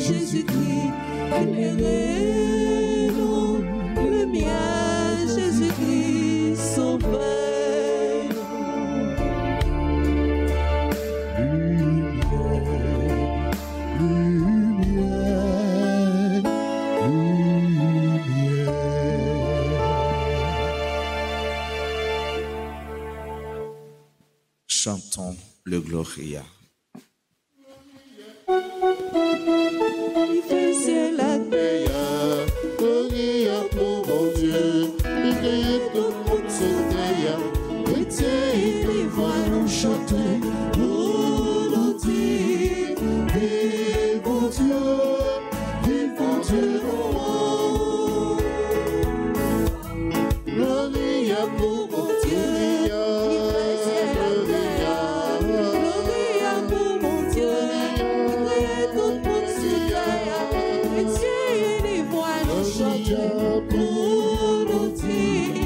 Jésus-Christ, éclairez-nous, lumière, Jésus-Christ, sauvez-nous. Lumière, lumière, lumière. Chantons le Gloria. Il fait ciel la terre, Gloria pour mon Dieu, il crée tout le monde sur terre, chrétien et les voix nous chanter, pour nous dire, vivons Dieu, nous. Gloria pour mon Dieu, il fait ciel la terre, Gloria pour mon Dieu, il crée tout le monde sur terre, chrétien et les voix nous chanter, pour nous dire,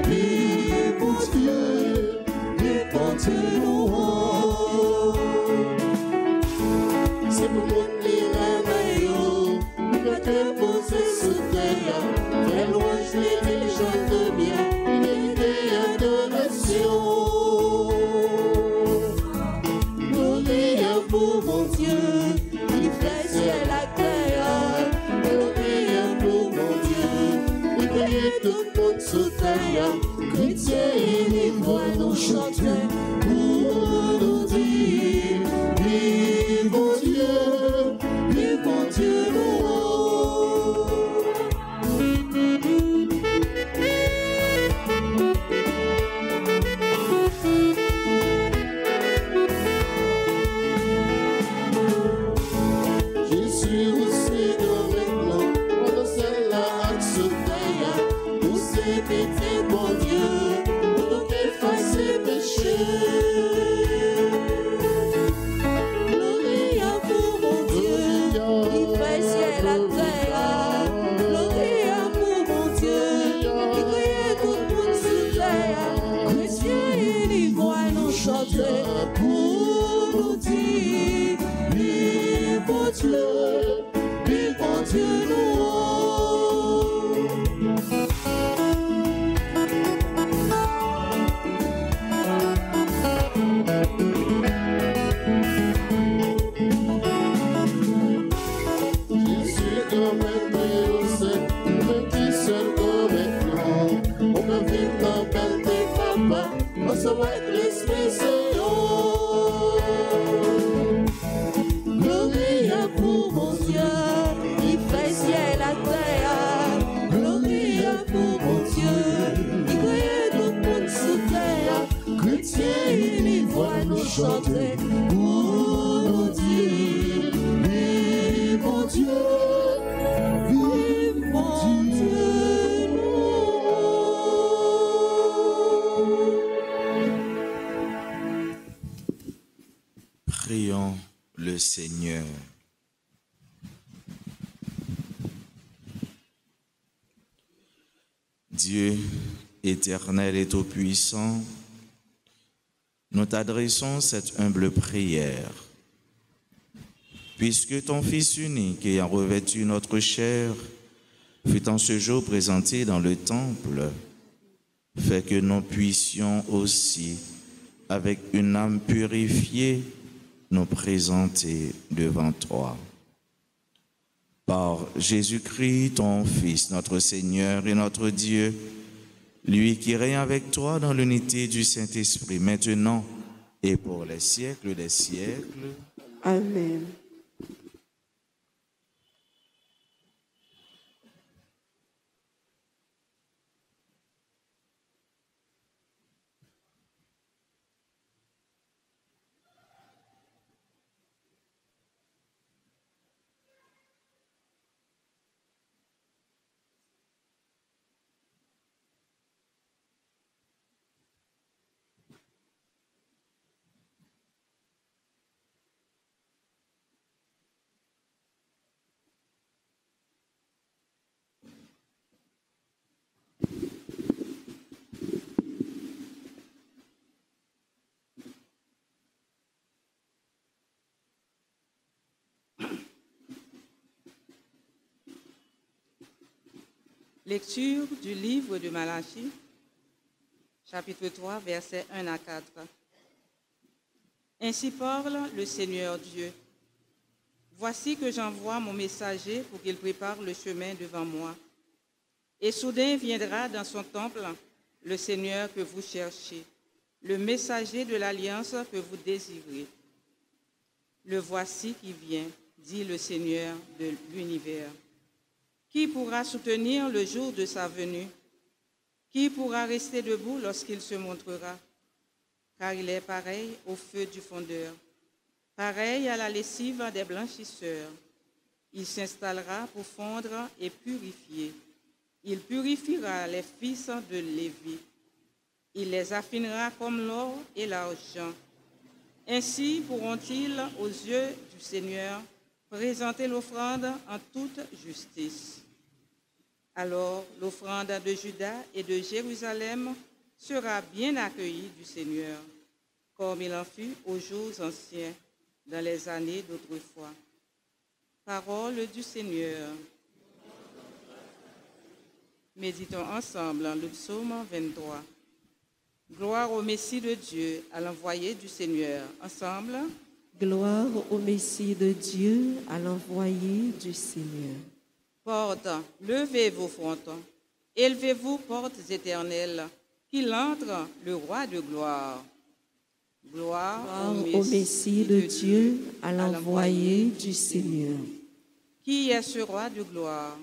vivons Dieu, nous. C'est pour mon réveil, nous te poser sous terre, très loin je l'ai déjà de bien, unité et adoration. Gloria pour mon Dieu, il fait ciel la terre, Gloria pour mon Dieu, il crée tout le monde sous terre, chrétien et les voix nous chanter, pour nous dire, vivons Dieu, nous. Jésus, vous Seigneur maintenant, on sait la axe terre, vous c'est pété, mon Dieu, pour nous effacer péché. Gloria pour mon Dieu, il fait ciel la terre, Gloria pour mon Dieu, il crée tout le monde sur terre, chrétien et les voix nous chanter, pour nous dire, vivons Dieu, nous. Jésus comme un Dieu, même qui seul comme un grand, on peut vivre dans belle des papas, on se voit avec l'esprit Seigneur. Gloria pour mon Dieu, il fait ciel la terre, Gloria pour mon Dieu, il crée tout le monde sous terre, chrétien et les voix nous chanter, pour nous dire, vivons Dieu, nous. Prions le Seigneur. Dieu éternel et tout-puissant, nous t'adressons cette humble prière. Puisque ton Fils unique ayant revêtu notre chair fut en ce jour présenté dans le temple, fais que nous puissions aussi, avec une âme purifiée, nous présenter devant toi. Par Jésus-Christ, ton Fils, notre Seigneur et notre Dieu, lui qui règne avec toi dans l'unité du Saint-Esprit, maintenant et pour les siècles des siècles. Amen. Lecture du livre de Malachie, chapitre 3, versets 1 à 4. Ainsi parle le Seigneur Dieu. Voici que j'envoie mon messager pour qu'il prépare le chemin devant moi. Et soudain viendra dans son temple le Seigneur que vous cherchez, le messager de l'alliance que vous désirez. Le voici qui vient, dit le Seigneur de l'univers. Qui pourra soutenir le jour de sa venue? Qui pourra rester debout lorsqu'il se montrera? Car il est pareil au feu du fondeur, pareil à la lessive des blanchisseurs. Il s'installera pour fondre et purifier. Il purifiera les fils de Lévi. Il les affinera comme l'or et l'argent. Ainsi pourront-ils, aux yeux du Seigneur, présenter l'offrande en toute justice. Alors l'offrande de Juda et de Jérusalem sera bien accueillie du Seigneur, comme il en fut aux jours anciens, dans les années d'autrefois. Parole du Seigneur. Méditons ensemble le psaume 23. Gloire au Messie de Dieu, à l'envoyé du Seigneur. Ensemble. Gloire au Messie de Dieu, à l'envoyé du Seigneur. Portes, levez vos frontons, élevez-vous, portes éternelles, qu'il entre le roi de gloire. Gloire au Messie de Dieu, à l'envoyé du Seigneur. Qui est ce roi de gloire?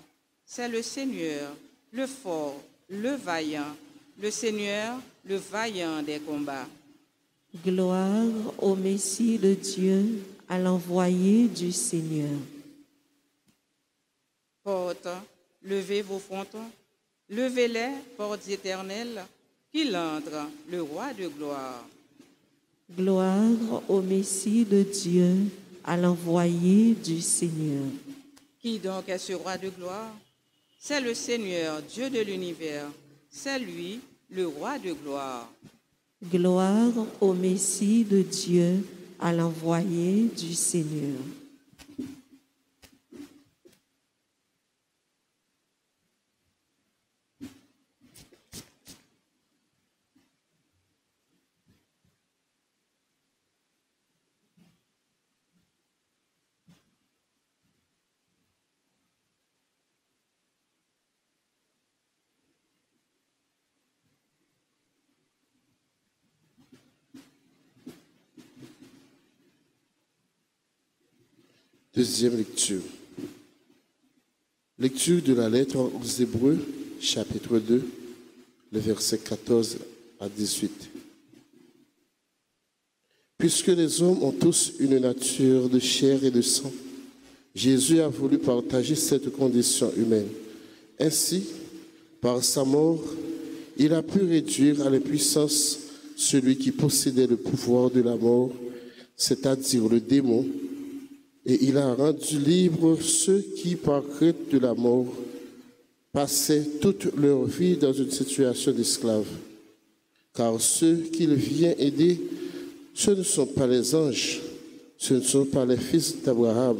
C'est le Seigneur, le fort, le vaillant, le Seigneur, le vaillant des combats. Gloire au Messie de Dieu, à l'envoyé du Seigneur. Portes, levez vos frontons, levez-les, portes éternelles, qu'il entre le roi de gloire. Gloire au Messie de Dieu, à l'envoyé du Seigneur. Qui donc est ce roi de gloire? C'est le Seigneur, Dieu de l'univers. C'est lui, le roi de gloire. Gloire au Messie de Dieu, à l'envoyé du Seigneur. Deuxième lecture. Lecture de la lettre aux Hébreux, chapitre 2, les versets 14 à 18. Puisque les hommes ont tous une nature de chair et de sang, Jésus a voulu partager cette condition humaine. Ainsi, par sa mort, il a pu réduire à l'impuissance celui qui possédait le pouvoir de la mort, c'est-à-dire le démon, et il a rendu libres ceux qui, par crainte de la mort, passaient toute leur vie dans une situation d'esclave. Car ceux qu'il vient aider, ce ne sont pas les anges, ce ne sont pas les fils d'Abraham.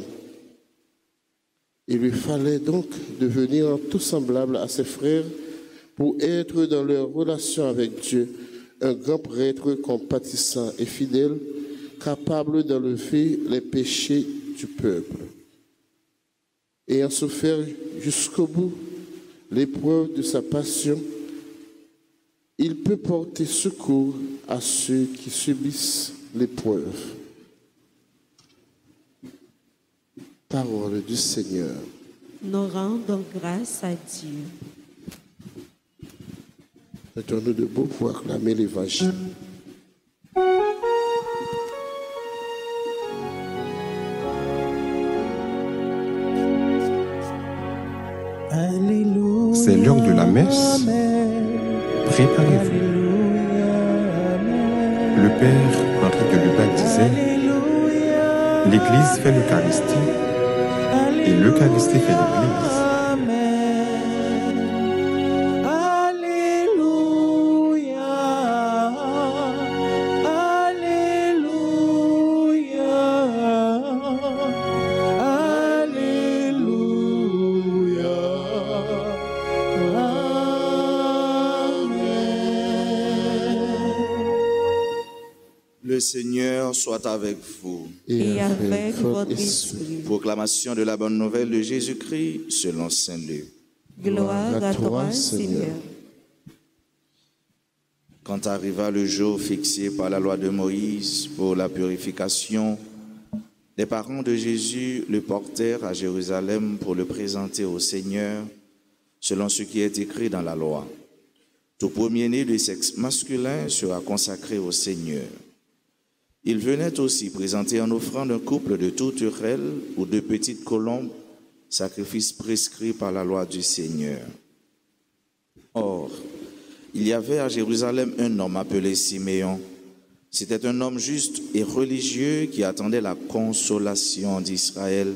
Il lui fallait donc devenir tout semblable à ses frères pour être dans leur relation avec Dieu, un grand prêtre compatissant et fidèle, capable d'enlever les péchés du peuple. Ayant souffert jusqu'au bout l'épreuve de sa passion, il peut porter secours à ceux qui subissent l'épreuve. Parole du Seigneur. Nous rendons grâce à Dieu. Mettons-nous debout pour acclamer l'Évangile. C'est l'heure de la messe. Préparez-vous. Le Père est en train de le baptiser. L'Église fait l'Eucharistie. Et l'Eucharistie fait l'Église. Le Seigneur soit avec vous. Et avec votre esprit. Proclamation de la bonne nouvelle de Jésus-Christ selon Saint Luc. Gloire à toi, Seigneur. Quand arriva le jour fixé par la loi de Moïse pour la purification, les parents de Jésus le portèrent à Jérusalem pour le présenter au Seigneur, selon ce qui est écrit dans la loi. Tout premier-né de sexe masculin sera consacré au Seigneur. Il venait aussi présenter en offrande un couple de tourterelles ou de petites colombes, sacrifice prescrit par la loi du Seigneur. Or, il y avait à Jérusalem un homme appelé Siméon. C'était un homme juste et religieux qui attendait la consolation d'Israël,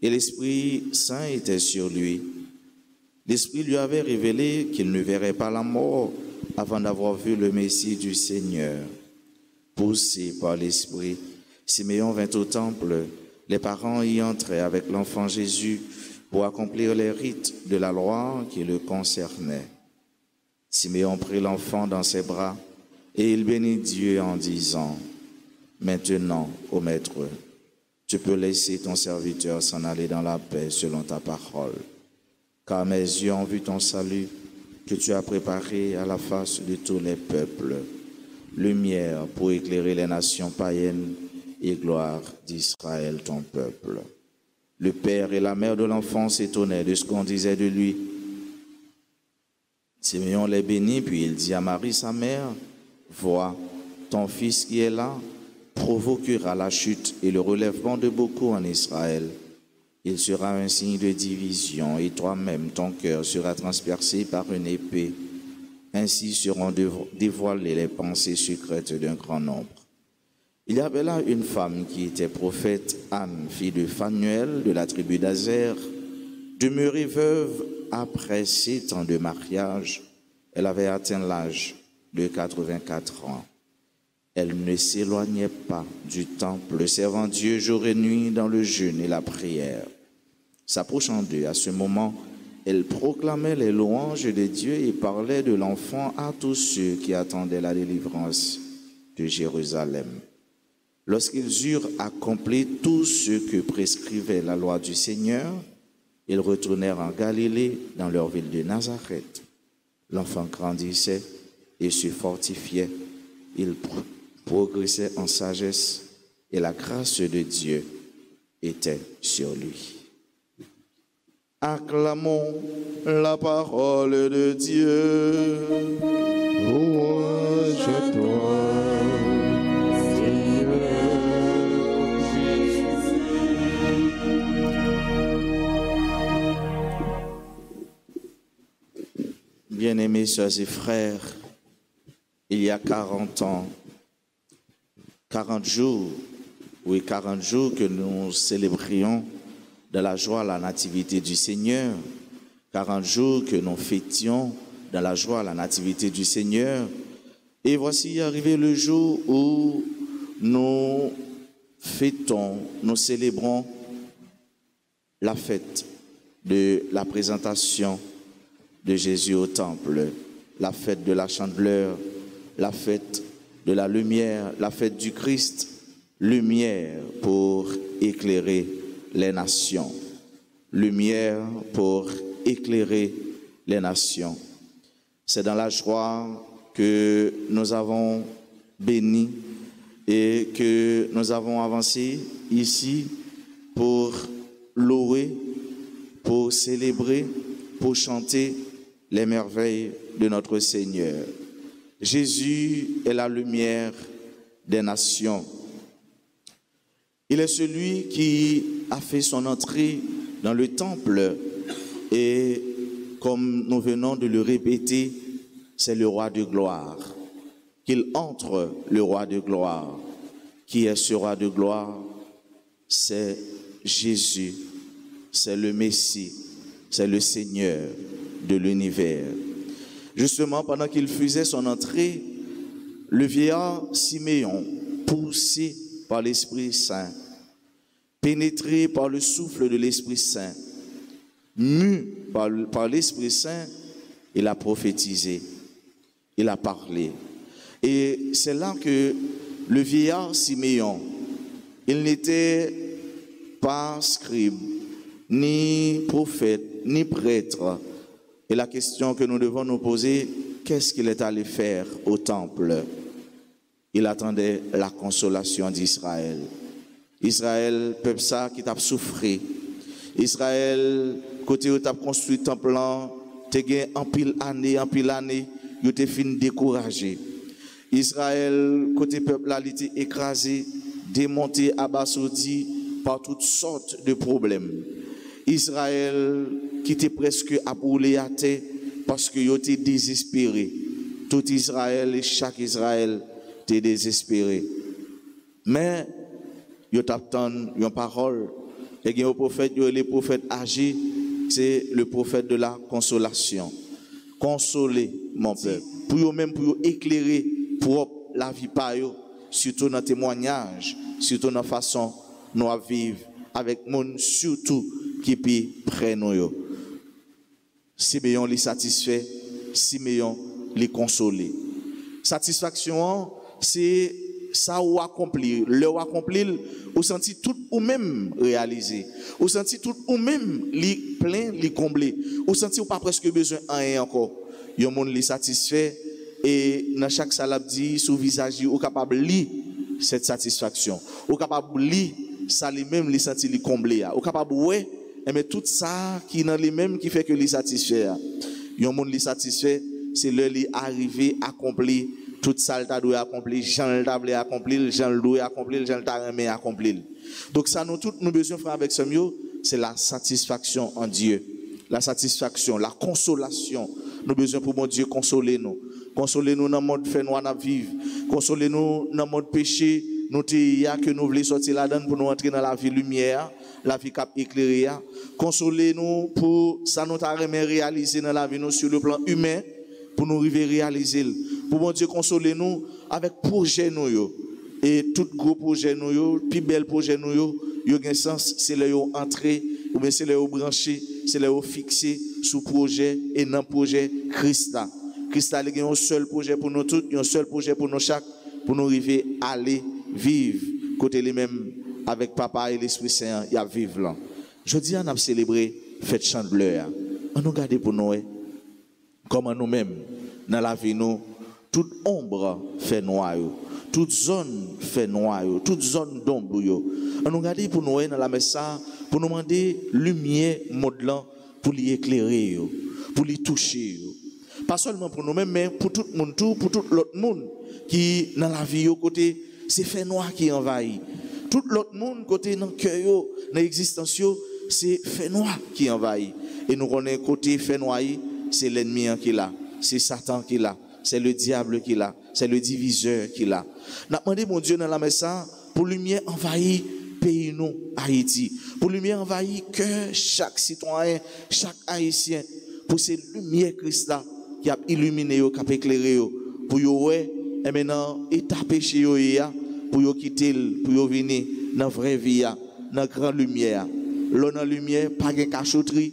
et l'Esprit Saint était sur lui. L'Esprit lui avait révélé qu'il ne verrait pas la mort avant d'avoir vu le Messie du Seigneur. Poussé par l'Esprit, Siméon vint au temple. Les parents y entraient avec l'enfant Jésus pour accomplir les rites de la loi qui le concernaient. Siméon prit l'enfant dans ses bras et il bénit Dieu en disant: « Maintenant, ô Maître, tu peux laisser ton serviteur s'en aller dans la paix selon ta parole. Car mes yeux ont vu ton salut que tu as préparé à la face de tous les peuples, lumière pour éclairer les nations païennes et gloire d'Israël ton peuple. » Le père et la mère de l'enfant s'étonnaient de ce qu'on disait de lui. Siméon les bénit, puis il dit à Marie, sa mère: « Vois, ton fils qui est là provoquera la chute et le relèvement de beaucoup en Israël. Il sera un signe de division, et toi-même, ton cœur sera transpercé par une épée. Ainsi seront dévoilées les pensées secrètes d'un grand nombre. » Il y avait là une femme qui était prophète, Anne, fille de Phanuel, de la tribu d'Azer, demeurée veuve après 7 ans de mariage. Elle avait atteint l'âge de 84 ans. Elle ne s'éloignait pas du temple, servant Dieu jour et nuit dans le jeûne et la prière. S'approchant d'eux, à ce moment, elle proclamait les louanges de Dieu et parlait de l'enfant à tous ceux qui attendaient la délivrance de Jérusalem. Lorsqu'ils eurent accompli tout ce que prescrivait la loi du Seigneur, ils retournèrent en Galilée, dans leur ville de Nazareth. L'enfant grandissait et se fortifiait. Il progressait en sagesse et la grâce de Dieu était sur lui. Acclamons la parole de Dieu. Louange à toi, Seigneur Jésus. Bien-aimés sœurs et frères, il y a 40 ans, 40 jours que nous célébrions dans la joie la nativité du Seigneur, 40 jours que nous fêtions dans la joie la nativité du Seigneur. Et voici arrivé le jour où nous fêtons, nous célébrons la fête de la présentation de Jésus au temple, la fête de la chandeleur, la fête de la lumière, la fête du Christ, lumière pour éclairer les nations, lumière pour éclairer les nations. C'est dans la joie que nous avons béni et que nous avons avancé ici pour louer, pour célébrer, pour chanter les merveilles de notre Seigneur. Jésus est la lumière des nations. Il est celui qui a fait son entrée dans le temple et, comme nous venons de le répéter, c'est le roi de gloire. Qu'il entre, le roi de gloire. Qui est ce roi de gloire? C'est Jésus, c'est le Messie, c'est le Seigneur de l'univers. Justement, pendant qu'il faisait son entrée, le vieillard Siméon, poussé par l'Esprit Saint, pénétré par le souffle de l'Esprit Saint, mu par l'Esprit Saint, il a prophétisé, il a parlé. Et c'est là que Le vieillard Siméon, il n'était pas scribe, ni prophète, ni prêtre. Et la question que nous devons nous poser, qu'est-ce qu'il est allé faire au temple? Il attendait la consolation d'Israël. Israël, peuple ça qui t'a souffert. Israël, côté où t'a construit le temple, t'es gagné en pile année, il t'es fini découragé. Israël, côté peuple là, il était écrasé, démonté, abasourdi par toutes sortes de problèmes. Israël, qui était presque à brûler à terre parce qu'il était désespéré. Tout Israël et chaque Israël était désespéré. Mais, il t'attend une parole. Et le prophète, les prophètes âgés, c'est le prophète de la consolation. Consoler mon peuple. Pour même pour éclairer propre la vie par eux, surtout dans le témoignage, surtout dans la façon nous vivre avec monde, surtout qui peut prendre nous. Siméon les satisfait, Siméon les consoler. Satisfaction, c'est ça ou accomplir, le ou accomplir, ou senti tout ou même réalisé, ou senti tout ou même li plein, li comblé, ou senti ou pas presque besoin rien encore. Yon monde li satisfait et dans chaque salab dit sous visage ou capable li cette satisfaction, ou capable li ça lui même li senti li comblé, ou capable ouais mais tout ça qui dans lui même qui fait que li satisfait. Yon monde li satisfait, c'est le li arrivé accompli tout ça t'a doit accomplir, Jean le t'a accomplir, Jean le doit accomplir, Jean le t'a remis accomplir. Donc ça nous tous nous besoin faire avec ce mieux, c'est la satisfaction en Dieu. La satisfaction, la consolation. Nous besoin pour mon Dieu consoler nous. Consoler nous dans le monde fait noir à vivre. Consoler nous dans le monde péché, nous que nous voulons sortir là-dedans pour nous entrer dans la vie lumière, la vie cap éclairée. Consoler nous pour ça nous t'a remis réaliser dans la vie nous sur le plan humain pour nous arriver réaliser. Pour mon Dieu consoler nous avec projet nous et tout gros projet nous puis bel projet nous yo gen sens c'est le yo entrer ou bien c'est le yo brancher c'est le yo fixer sous projet et dans projet Christa. Christa il y a un seul projet pour nous tous, un seul projet pour nous chaque pour nous arriver aller vivre côté les mêmes avec papa et l'Esprit Saint y a vivre là. Jeudi on a célébré fête Chandeleur. On nous garder pour nous comment nous-mêmes dans la vie nous toute ombre fait noir, toute zone fait noir, toute zone d'ombre. On nous regarde pour nous dans la messe pour nous demander lumière modelant pour l'y éclairer, pour l'y toucher. Pas seulement pour nous-mêmes, mais pour tout le monde, pour tout l'autre monde qui dans la vie côté c'est fait noir qui envahit. Tout l'autre monde côté dans le cœur, dans l'existence, c'est fait noir qui envahit. Et nous connaissons côté fait noir, c'est l'ennemi qui est là, c'est Satan qui est là. C'est le diable qui l'a, c'est le diviseur qui l'a. N'a demandé mon Dieu dans la messe pour lumière envahir pays nous Haïti, pour lumière envahir cœur chaque citoyen, chaque haïtien, pour ces lumières Christ là qui a illuminé qui a éclairé pour yo ouais et maintenant état péché yo pour yo quitter pour yo venir dans vraie vie dans grande lumière. L'on en lumière pas gain cachotterie,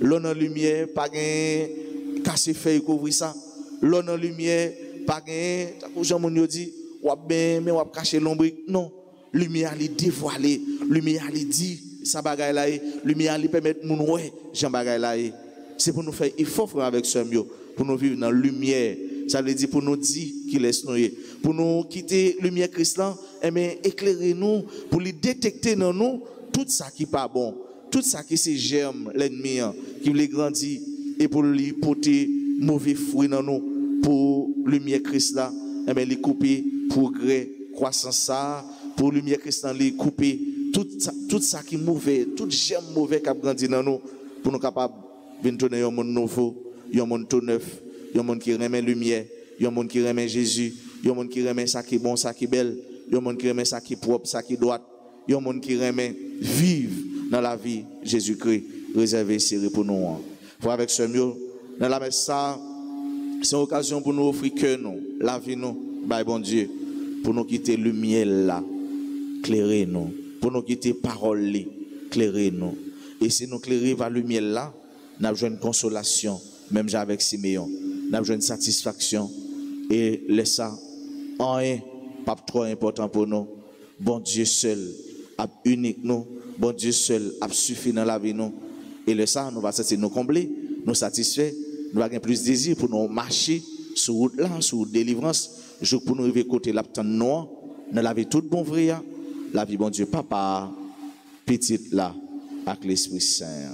l'on en lumière pas gain casser feuille couvrir ça. L'on en lumière, pas gagné, Jean-Mon dit, ou bien, mais ou cacher l'ombre. Non, lumière li dévoilée, lumière li dit, ça bagaille là, lumière li permettre moun ouais, Jean bagaille là. C'est pour nous faire, il faut faire avec ce mieux, pour nous vivre dans la lumière. Ça veut dire pour nous dire qu'il laisse nous, pour nous quitter lumière Christ là, mais éclairer nous, pour lui détecter dans nous tout ça qui pas bon, tout ça qui c'est germe, l'ennemi, qui voulait grandir, et pour lui porter mauvais fruits dans nous. Pour lumière Christ là, les couper progrès, croissance ça, pour lumière Christ là, les couper tout ça qui est mauvais, tout germe mauvais qui a grandi dans nous, pour nous capables de tourner un monde nouveau, un monde tout neuf, un monde qui remet lumière, un monde qui remet Jésus, un monde qui remet ça qui est bon, ça qui est belle, un monde qui remet ça qui est propre, ça qui est droit, un monde qui remet vivre dans la vie Jésus-Christ réservé serré pour nous. Pour avec ce mieux dans la messe ça. C'est une occasion pour nous offrir que nous, la vie nous, by bon Dieu, pour nous quitter lumière là, éclairer nous, pour nous quitter parole là, éclairer nous. Et si nous éclairer par lumière là, nous avons une consolation, même avec Siméon, nous avons une satisfaction et laisse ça en un pas trop important pour nous. Bon Dieu seul a unique nous. Bon Dieu seul a suffi dans la vie nous. Et le ça, nous va cesser nous combler, nous satisfaire, nous avons plus de désir pour nous marcher sur route là, sur délivrance, pour nous arriver côté la noir, dans la vie toute bon vrai, la vie bon Dieu papa, petite là, avec l'Esprit Saint.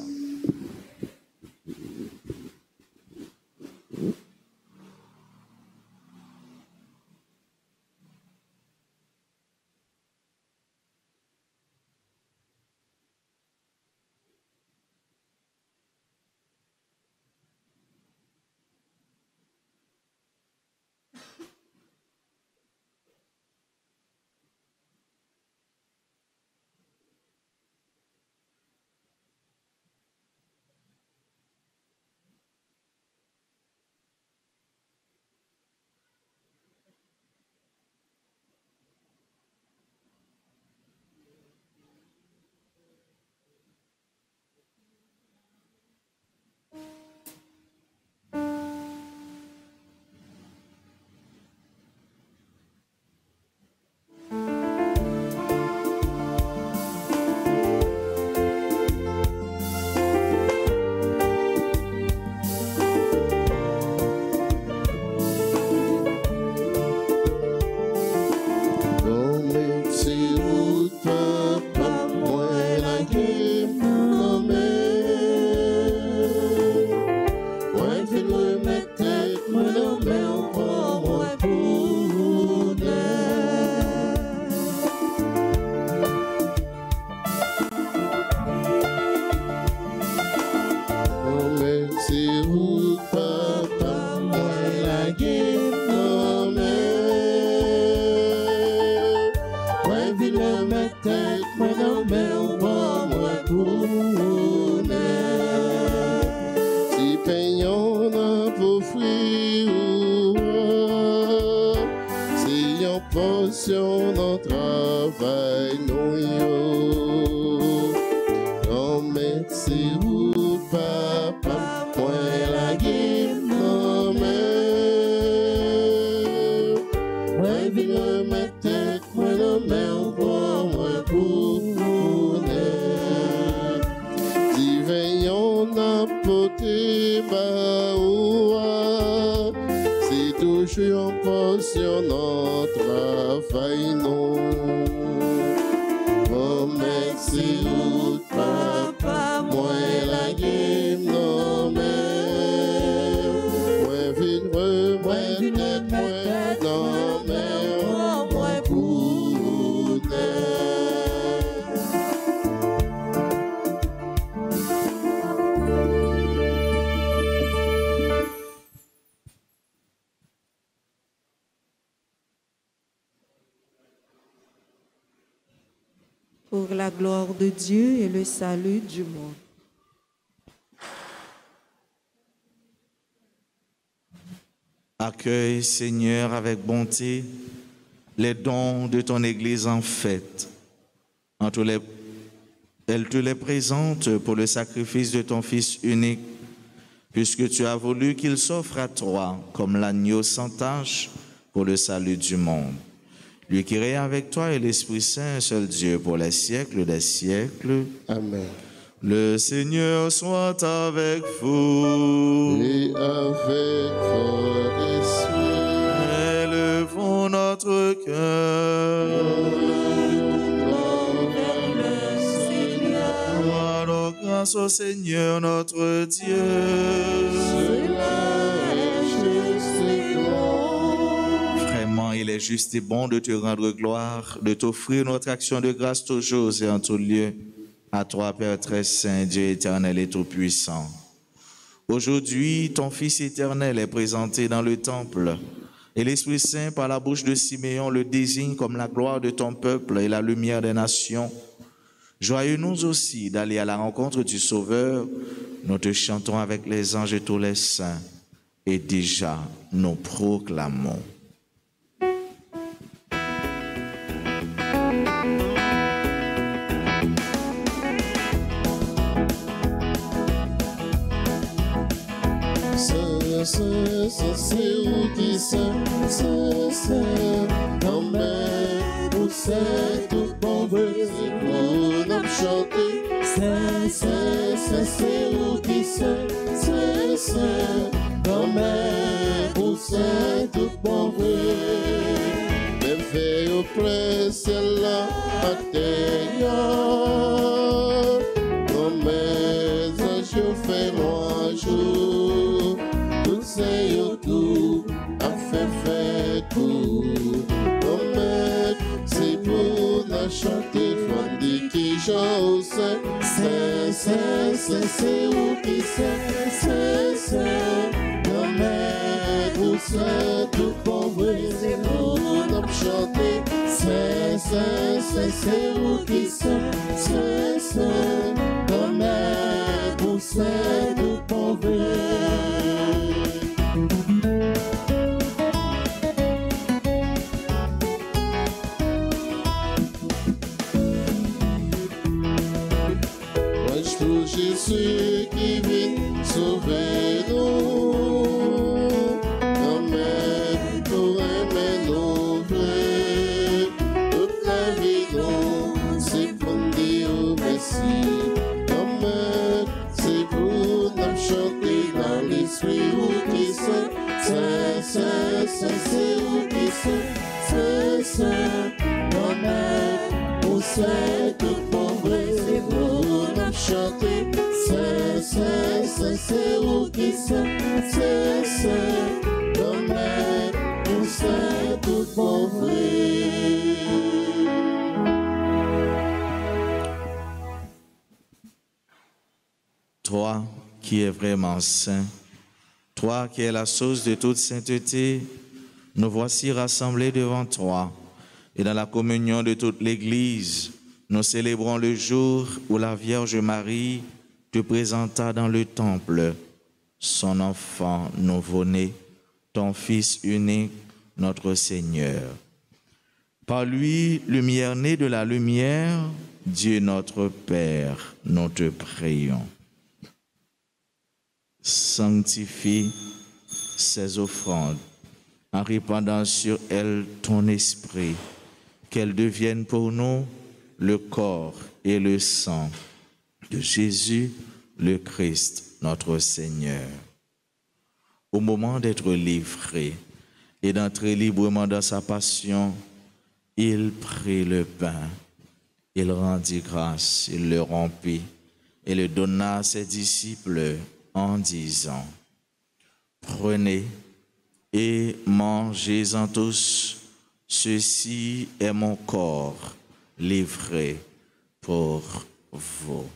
Pour la gloire de Dieu et le salut du monde. Accueille, Seigneur, avec bonté les dons de ton Église en fête. Elle te les présente pour le sacrifice de ton Fils unique, puisque tu as voulu qu'il s'offre à toi comme l'agneau sans tache pour le salut du monde. Lui qui règne avec toi et l'Esprit Saint, seul Dieu, pour les siècles des siècles. Amen. Le Seigneur soit avec vous. Et avec votre esprit. Élevons notre cœur. Vers le Seigneur. Rendons grâce au Seigneur notre Dieu. Il est juste et bon de te rendre gloire, de t'offrir notre action de grâce toujours et en tout lieu. À toi, Père très saint, Dieu éternel et tout-puissant. Aujourd'hui, ton Fils éternel est présenté dans le temple. Et l'Esprit Saint, par la bouche de Siméon, le désigne comme la gloire de ton peuple et la lumière des nations. Joyeux nous aussi d'aller à la rencontre du Sauveur. Nous te chantons avec les anges et tous les saints. Et déjà, nous proclamons. c'est où qui c'est, amen, où c'est tout bon vrai, c'est pour nous chanter, c'est où qui c'est, amen, où c'est tout bon vrai, même fait au plein, c'est là, à terre, amen, je fais moi jour, tout c'est tout, à faire tout, amen, c'est pour la chanter, fondé qui j'en c'est où qui c'est, amen, où c'est tout bon vrai, c'est pour la chanter, c'est où qui c'est, amen, où c'est tout bon vrai. Pour Jésus qui vient sauver nous, amen, pour aimer nous vrai, toute la vie nous, c'est pour dire merci, amen, c'est pour nous chanter dans l'esprit où qui c'est où qui c'est, amen, où c'est tout bon vrai, c'est pour nous chanter, c'est où qui c'est, amen, où c'est tout bon vrai. Toi qui es vraiment saint, toi qui es la source de toute sainteté, nous voici rassemblés devant toi et dans la communion de toute l'Église, nous célébrons le jour où la Vierge Marie te présenta dans le temple son enfant nouveau-né, ton Fils unique, notre Seigneur. Par lui, lumière née de la lumière, Dieu notre Père, nous te prions. Sanctifie ces offrandes en répandant sur elles ton esprit, qu'elles deviennent pour nous le corps et le sang de Jésus, le Christ, notre Seigneur. Au moment d'être livré et d'entrer librement dans sa passion, il prit le pain, il rendit grâce, il le rompit et le donna à ses disciples en disant: prenez et mangez-en tous, ceci est mon corps livré pour vous.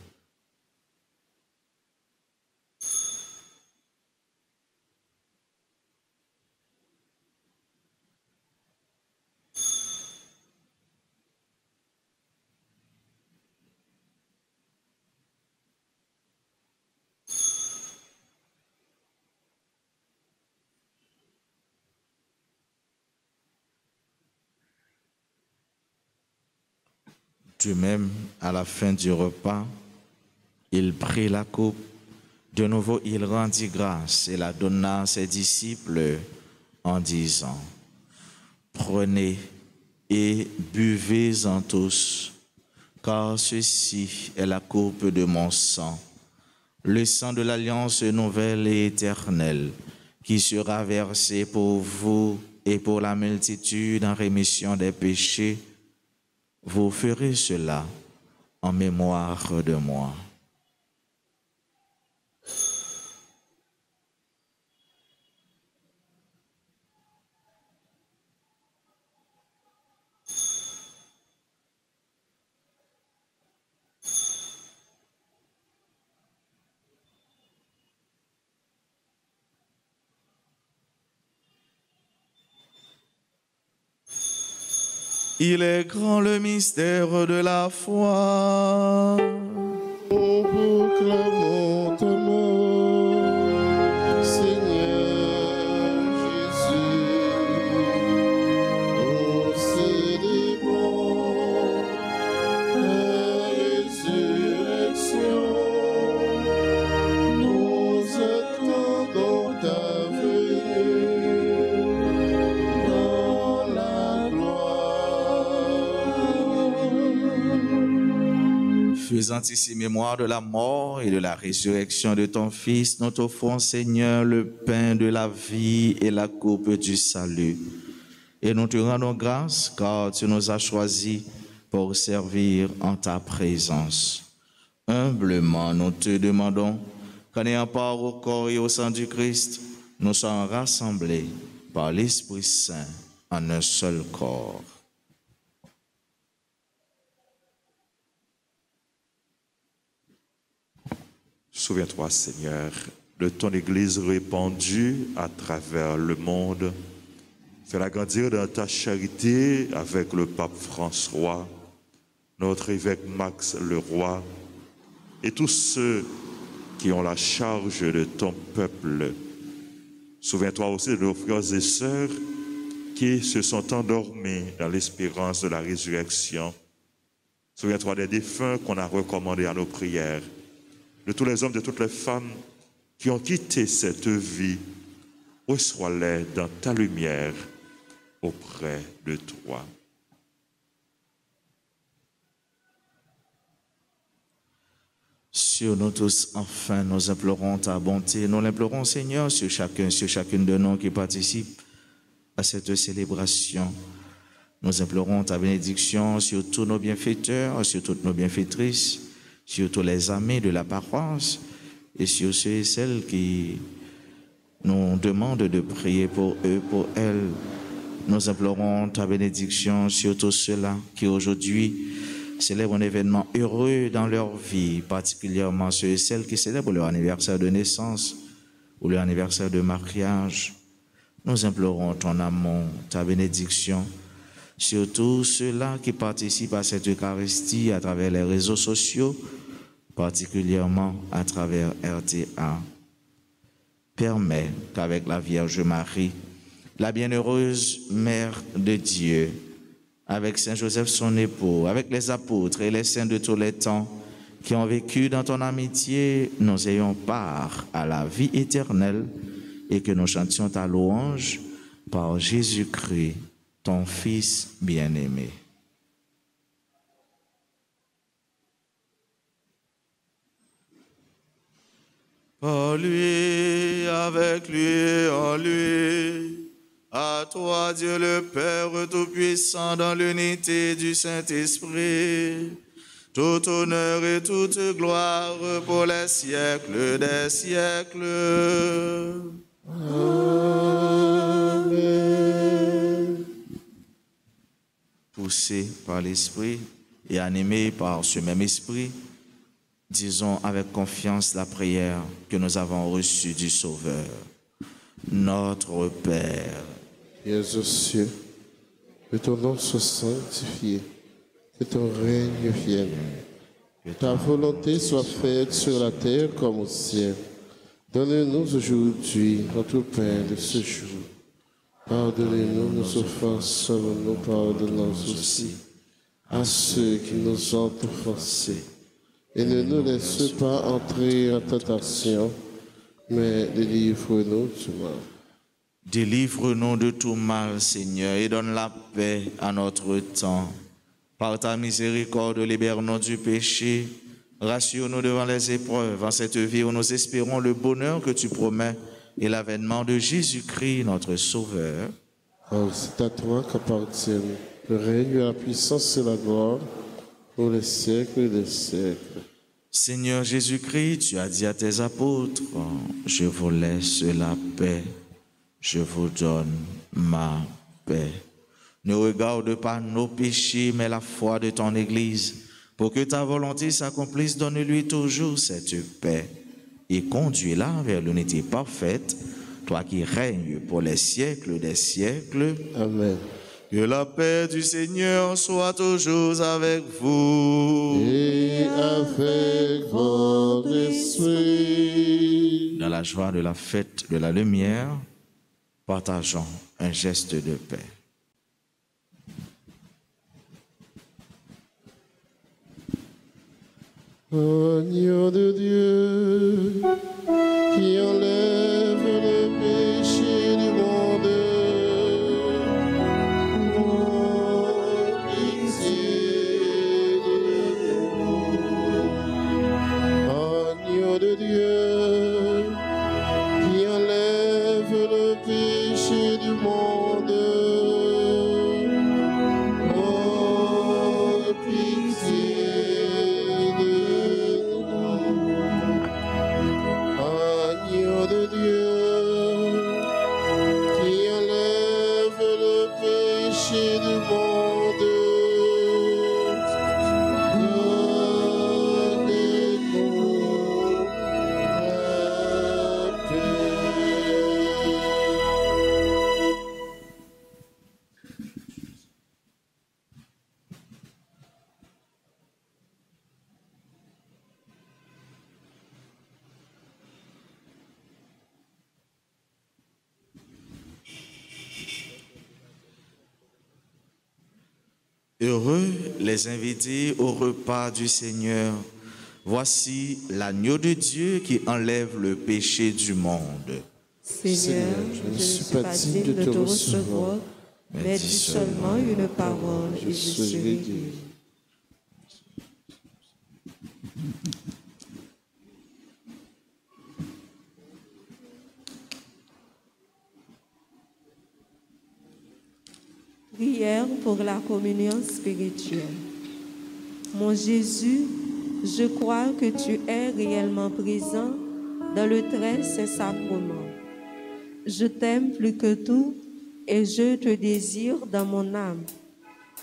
De même, à la fin du repas, il prit la coupe. De nouveau, il rendit grâce et la donna à ses disciples en disant: prenez et buvez-en tous, car ceci est la coupe de mon sang, le sang de l'alliance nouvelle et éternelle, qui sera versé pour vous et pour la multitude en rémission des péchés. Vous ferez cela en mémoire de moi. Il est grand le mystère de la foi. Nous proclamons ton nom, Seigneur Jésus. Nous célébrons ta résurrection. Nous attendons ta venue. faisant ici mémoire de la mort et de la résurrection de ton Fils, nous t'offrons, Seigneur, le pain de la vie et la coupe du salut. Et nous te rendons grâce car tu nous as choisis pour servir en ta présence. Humblement, nous te demandons qu'en ayant part au corps et au sang du Christ, nous soyons rassemblés par l'Esprit Saint en un seul corps. Souviens-toi, Seigneur, de ton Église répandue à travers le monde. Fais-la grandir dans ta charité avec le pape François, notre évêque Max Leroy, et tous ceux qui ont la charge de ton peuple. Souviens-toi aussi de nos frères et sœurs qui se sont endormis dans l'espérance de la résurrection. Souviens-toi des défunts qu'on a recommandés à nos prières, de tous les hommes, de toutes les femmes qui ont quitté cette vie. Reçois-les dans ta lumière auprès de toi. Sur nous tous, enfin, nous implorons ta bonté. Nous l'implorons, Seigneur, sur chacune de nous qui participe à cette célébration. Nous implorons ta bénédiction sur tous nos bienfaiteurs, sur toutes nos bienfaitrices, sur tous les amis de la paroisse et sur ceux et celles qui nous demandent de prier pour eux, pour elles. Nous implorons ta bénédiction sur tous ceux-là qui aujourd'hui célèbrent un événement heureux dans leur vie, particulièrement ceux et celles qui célèbrent leur anniversaire de naissance ou leur anniversaire de mariage. Nous implorons ton amour, ta bénédiction sur tous ceux-là qui participent à cette Eucharistie à travers les réseaux sociaux, particulièrement à travers RTA. Permets qu'avec la Vierge Marie, la bienheureuse Mère de Dieu, avec Saint Joseph son époux, avec les apôtres et les saints de tous les temps qui ont vécu dans ton amitié, nous ayons part à la vie éternelle et que nous chantions ta louange par Jésus-Christ, ton Fils bien-aimé. Par lui, avec lui et en lui, à toi, Dieu le Père Tout-Puissant, dans l'unité du Saint-Esprit, tout honneur et toute gloire pour les siècles des siècles. Amen. Poussés par l'Esprit et animés par ce même Esprit, disons avec confiance la prière que nous avons reçue du Sauveur. Notre Père, qui es aux cieux, que ton nom soit sanctifié, que ton règne vienne, que ta volonté soit faite sur la terre comme au ciel. Donne-nous aujourd'hui notre pain de ce jour. Pardonnez-nous nos offenses, comme nous pardonnons aussi à ceux qui nous ont offensés. Et ne nous laisse pas entrer en tentation, mais délivre-nous du mal. Délivre-nous de tout mal, Seigneur, et donne la paix à notre temps. Par ta miséricorde, libère-nous du péché. Rassure-nous devant les épreuves, en cette vie où nous espérons le bonheur que tu promets et l'avènement de Jésus-Christ, notre Sauveur. Oh, c'est à toi qu'appartiennent le règne, la puissance et la gloire pour les siècles des siècles. Seigneur Jésus-Christ, tu as dit à tes apôtres, je vous laisse la paix, je vous donne ma paix. Ne regarde pas nos péchés, mais la foi de ton Église. Pour que ta volonté s'accomplisse, donne-lui toujours cette paix et conduis-la vers l'unité parfaite, toi qui règnes pour les siècles des siècles. Amen. Que la paix du Seigneur soit toujours avec vous. Et avec votre esprit. Dans la joie de la fête de la lumière, partageons un geste de paix. Agneau de Dieu, qui enlève le péché du monde, oh, pitié de nous. de Dieu, qui enlève le péché du monde. Oh, pitié de nous. Agneau de Dieu, qui enlève le péché du monde. Heureux les invités au repas du Seigneur. Voici l'agneau de Dieu qui enlève le péché du monde. Seigneur, je ne suis pas digne de te recevoir, mais dis seulement une parole et je serai guéri. Prière pour la communion spirituelle. Mon Jésus, je crois que tu es réellement présent dans le très saint sacrement. Je t'aime plus que tout et je te désire dans mon âme.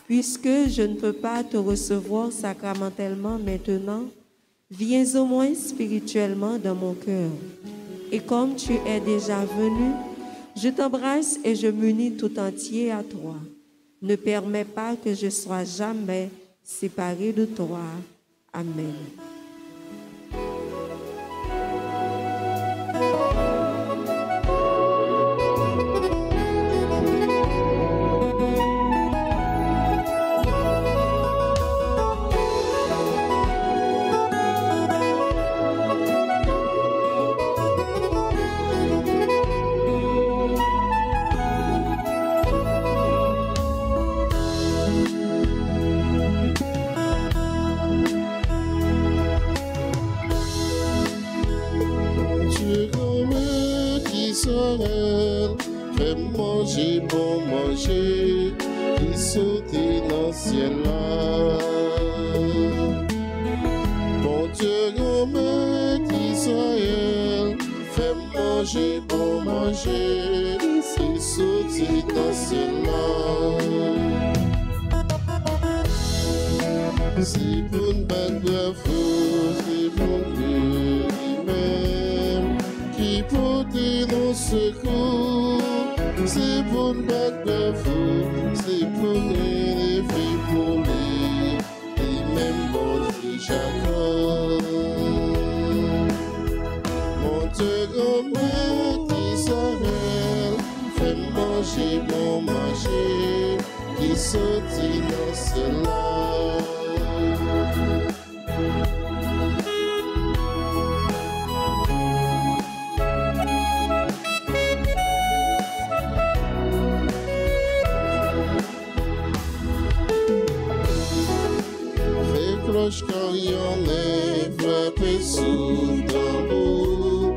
Puisque je ne peux pas te recevoir sacramentellement maintenant, viens au moins spirituellement dans mon cœur. Et comme tu es déjà venu, je t'embrasse et je m'unis tout entier à toi. Ne permets pas que je sois jamais séparé de toi. Amen. Fais manger, bon manger, qui sautait dans le ciel là. Bon Dieu, grand d'Israël, fais manger, bon manger, qui sautait dans le ciel là. C'est pour une bonne bravo, c'est pour Dieu lui-même qui porte nos secours. C'est pour notre bravo, c'est pour élever pour lui, et même mon Dieu Jacob. Mon Dieu grand d'Israël, fais manger, bon manger, qui sortit dans cela. Cloche quand il y en est frappé sous tambour,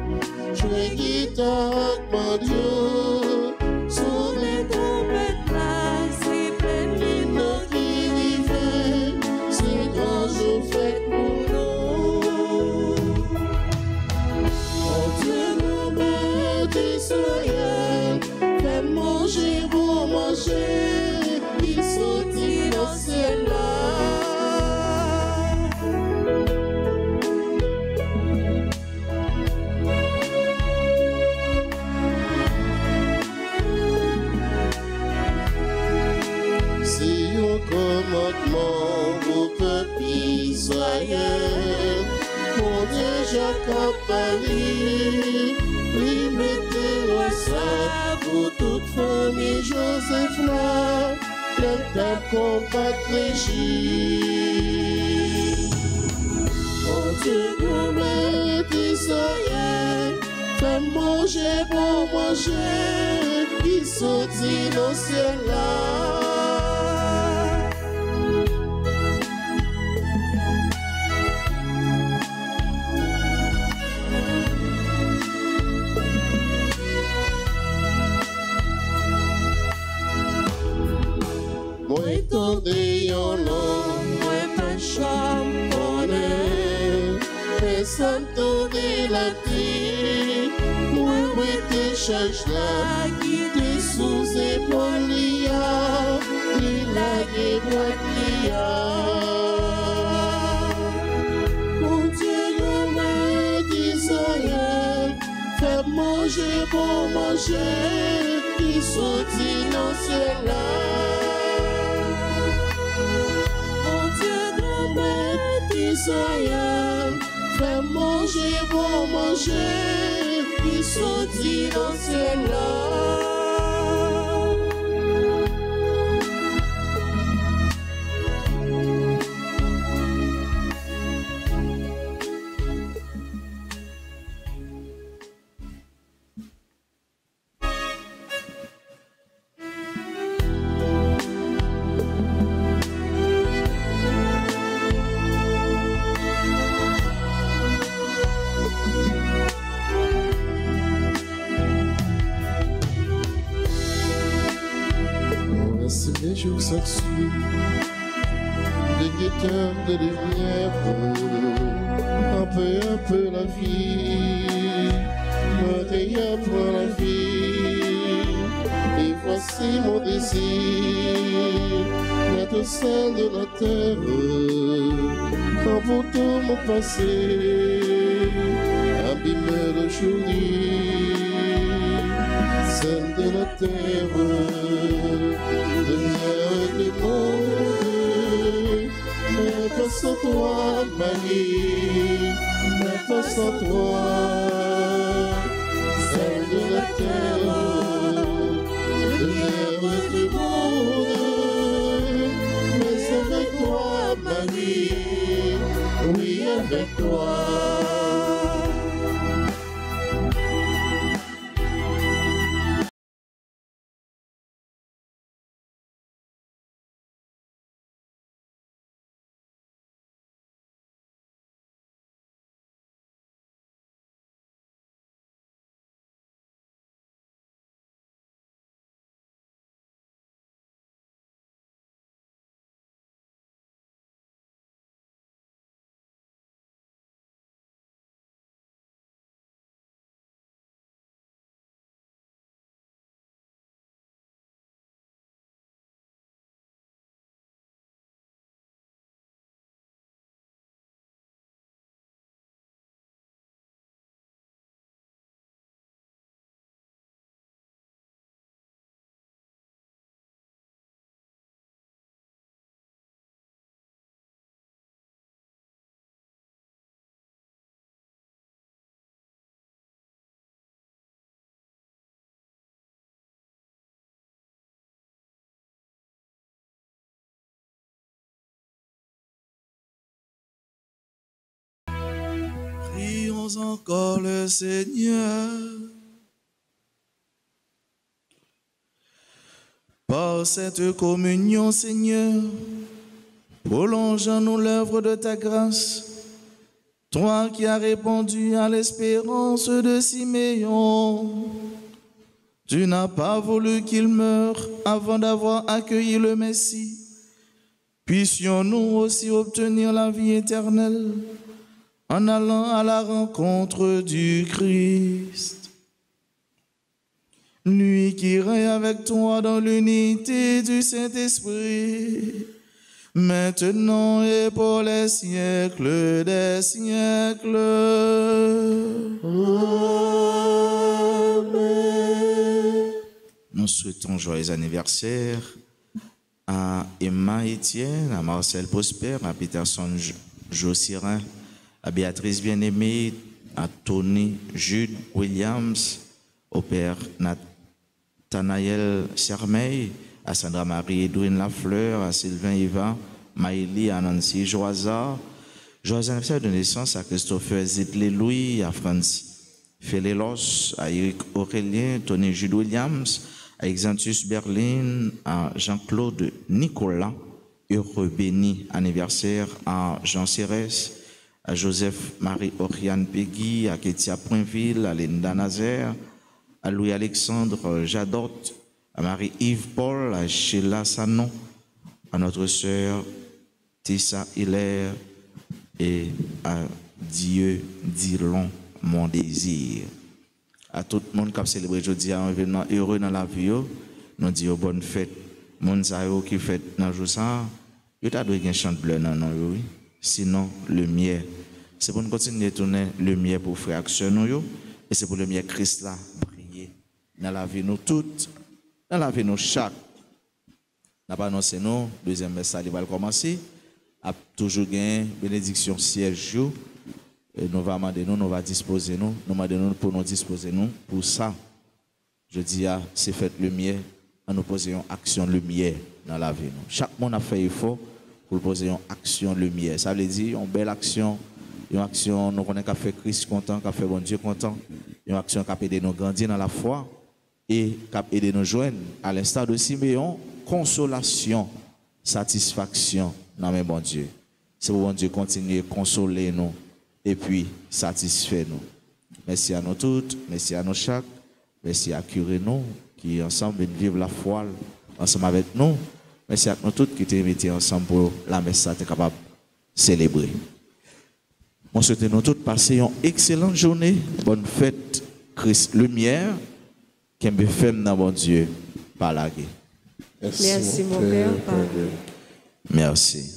jouer guitare mon Dieu, sur les trompettes là, c'est plein de nos qui vivent, c'est grand jour fait pour nous. Mon Dieu, mon Père d'Israël, fais manger, bon manger, qui sortit dans le ciel là. Commandement au peuple Israël, mon Dieu Jacob Ali, lui mettez au sac pour toute famille Joseph là, le peuple combattre l'Égypte. Mon Dieu grand d'Israël, fais manger, bon manger, qui sortit dans le ciel là. santo de la terre, moi te charge là, qui te sous épaule lia, la guéboîtia. Mon Dieu, le d'Israël, fais manger pour manger, qui sortit dans ce ciel-là. Israël, fais manger pour manger, qui sortit dans ce ciel-là. Les jours s'ensuivent, des guetteurs de lumière, un peu la vie, me réapprend la vie, et voici mon désir, d'être seul de la terre, quand pour tout mon passé, abîmé d'aujourd'hui, celle de la terre. Du monde, mais pas sans toi, Marie, mais pas sans toi, celle de la terre, lumière du monde, mais avec toi, Marie, oui, avec toi. Prions encore le Seigneur. Par cette communion, Seigneur, prolonge en nous l'œuvre de ta grâce. Toi qui as répondu à l'espérance de Siméon, tu n'as pas voulu qu'il meure avant d'avoir accueilli le Messie. Puissions-nous aussi obtenir la vie éternelle en allant à la rencontre du Christ. Lui qui règne avec toi dans l'unité du Saint-Esprit, maintenant et pour les siècles des siècles. Amen. Nous souhaitons joyeux anniversaire à Emma Etienne, à Marcel Prosper, à Peterson Josirin, à Béatrice Bien-Aimée, à Tony Jude Williams, au père Nathanaël Sermeil, à Sandra Marie Edwin Lafleur, à Sylvain Yvan, Maëlie, à Nancy Joasa. Joyeux anniversaire de naissance à Christopher Zidlé-Louis, à Franz Félélos, à Eric Aurélien, Tony Jude Williams, à Exantus Berlin, à Jean-Claude Nicolas, heureux béni anniversaire à Jean Cérès, à Joseph-Marie Oriane Peggy, à Kétia Poinville, à Linda Nazaire, à Louis-Alexandre Jadot, à Marie-Yves Paul, à Sheila Sanon, à notre sœur Tissa Hilaire et à Dieu dit long mon désir. À tout le monde qui a célébré aujourd'hui un événement heureux dans la vie, nous disons bonne fête. Moun sa yo qui fête dans jour ça, yo ta doit gen chant bleu nan non yo. Sinon le miel, c'est pour nous continuer tourner le miel pour frère action nous yo et c'est pour le miel Christ là briller dans la vie nous toutes, dans la vie nous chaque. N'a pas annoncé nous deuxième message va commencer. A toujours gain bénédiction siège yo. Et nous va demander nous va disposer nous demander nous pour nous disposer nous pour ça. Je dis c'est fait le miel. Nous posons action lumière dans la vie. Chaque monde a fait effort pour poser une action lumière. Ça veut dire une belle action, une action nous connaissons qui fait Christ content, qui fait bon Dieu content, une action qui a aidé nous grandir dans la foi et qui a aidé nous joindre à l'instar de Siméon, consolation, satisfaction dans mes bon Dieu. C'est pour bon Dieu continuer à consoler nous et puis satisfaire nous. Merci à nous toutes, merci à nous chaque, merci à curer nous. Qui ensemble vivre la foi ensemble avec nous. Merci à nous tous qui étaient invités ensemble pour la messe capable de célébrer. On souhaite nous tous passer une excellente journée, bonne fête, Christ lumière, qui me fait dans mon Dieu par la guerre. Merci mon Père. Merci.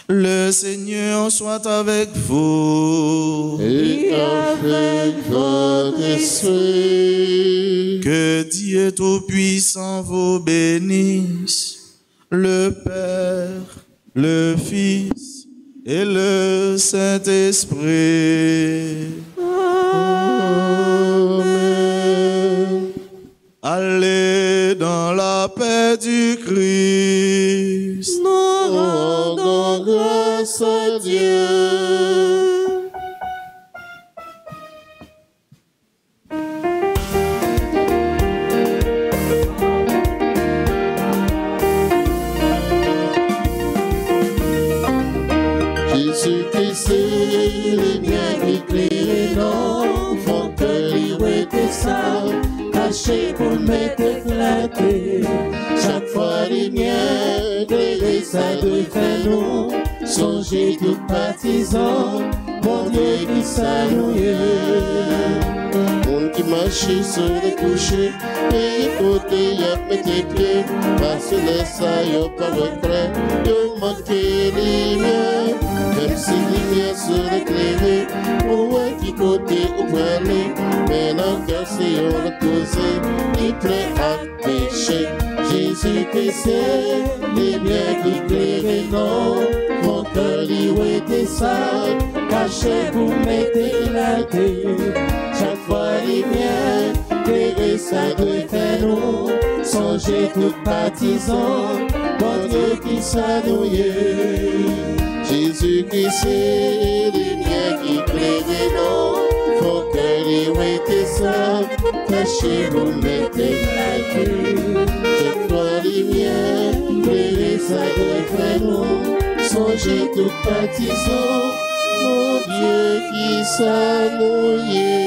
Le Seigneur soit avec vous. Et avec votre esprit. Que Dieu Tout-Puissant vous bénisse, le Père, le Fils et le Saint-Esprit. Amen. Allez dans la paix du Christ. Nous rendons grâce à Dieu. Jésus-Christ, les biens éclairés, non, font que l'île était sale, caché pour mettre éclaté. Chaque fois les miens éclairés, ça doit faire nous, songer tout partisans, mon Dieu qui s'annouille. Monde qui marche sur les couchers, et côté y'a mis tes pieds, parce que les ça y'a pas retrait, y'a manqué les miens. Même si lumière serait éclairée, où est qui côté où aller, mais dans le cœur c'est on le causé, il prêt à pécher. Jésus-Christ, les biens qui éclairent non, mon cœur lui était sale, caché pour m'être éclaté. Chaque fois les miens, éclairés ça doit faire nous, songer tout partisan, bon Dieu qui s'annouille. Jésus-Christ, les miens qui éclairent non, mon cœur lui était sale, caché pour m'être éclaté. Chaque fois les miens, éclairés ça doit faire nous, songer tout partisan, mon Dieu qui s'annouille.